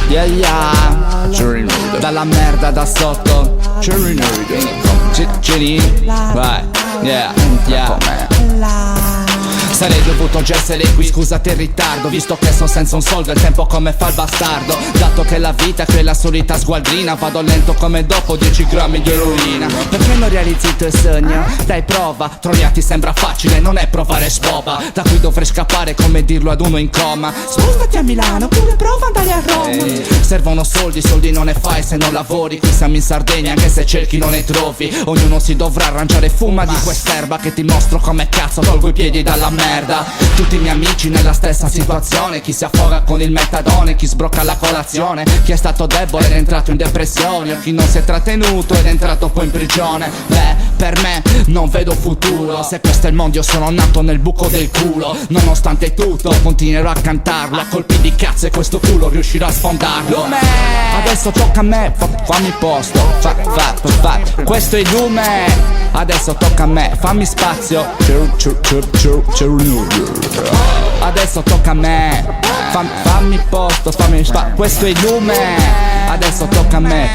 Yeah yeah, dalla merda da sotto. Cini, vai, yeah, yeah. Sarei dovuto già essere qui, scusate il ritardo, visto che sono senza un soldo, il tempo come fa il bastardo. Dato che la vita è quella solita sgualdrina, vado lento come dopo 10 grammi di eroina. Perché non realizzi il tuo sogno? Dai prova, troiati sembra facile, non è provare spoba. Da qui dovrei scappare come dirlo ad uno in coma. Spostati a Milano, oppure prova ad andare a Roma. Servono soldi, soldi non ne fai se non lavori. Qui siamo in Sardegna, anche se cerchi non ne trovi. Ognuno si dovrà arrangiare, fuma di quest'erba che ti mostro come cazzo tolgo i piedi dalla merda. Tutti i miei amici nella stessa situazione, chi si affoga con il metadone, chi sbrocca la colazione, chi è stato debole ed è entrato in depressione, o chi non si è trattenuto ed è entrato poi in prigione. Beh, per me non vedo futuro, se questo è il mondo io sono nato nel buco del culo. Nonostante tutto continuerò a cantarlo, a colpi di cazzo e questo culo riuscirò a sfondarlo. Adesso tocca a me, fammi posto, questo è il lume. Adesso tocca a me, fammi spazio. Adesso tocca a me, fammi posto, fammi spazio. Questo è il lume. Adesso tocca a me.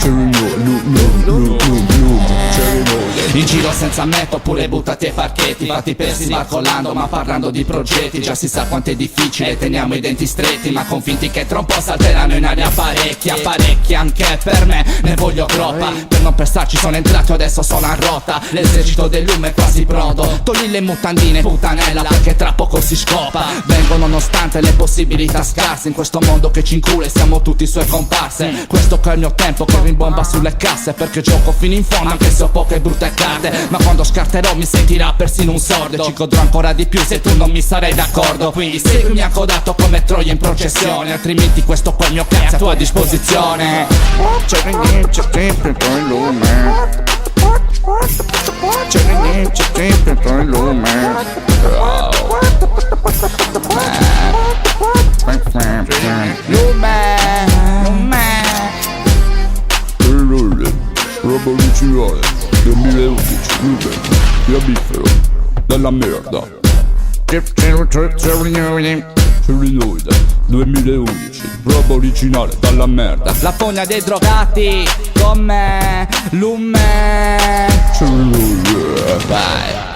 In giro senza metto, oppure buttati ai parchetti. Fatti persi sbarcolando, ma parlando di progetti. Già si sa quanto è difficile, teniamo i denti stretti, ma convinti che tra un po' salteranno in aria parecchia. Parecchia anche per me, ne voglio troppa. Per non pensarci sono entrato, adesso sono a rota. L'esercito del lume è quasi pronto. Togli le mutandine, puttanella, perché tra poco si scopa. Vengo nonostante le possibilità scarse, in questo mondo che ci incula e siamo tutti suoi comparse. Questo che è il mio tempo che rimbomba sulle casse, perché gioco fino in fondo anche se ho poche brutte carte. Ma quando scarterò mi sentirà persino un sordo, ci godrò ancora di più se tu non mi sarei d'accordo. Quindi seguimi accodato come Troia in processione, altrimenti questo qua è il mio cazzo a tua disposizione. C'è sempre il lume. Roba originale 2011, Fiammifero dalla merda. Cerinoide 2011, roba originale dalla merda. La fogna dei drogati come lume. Cerinoide. Vai.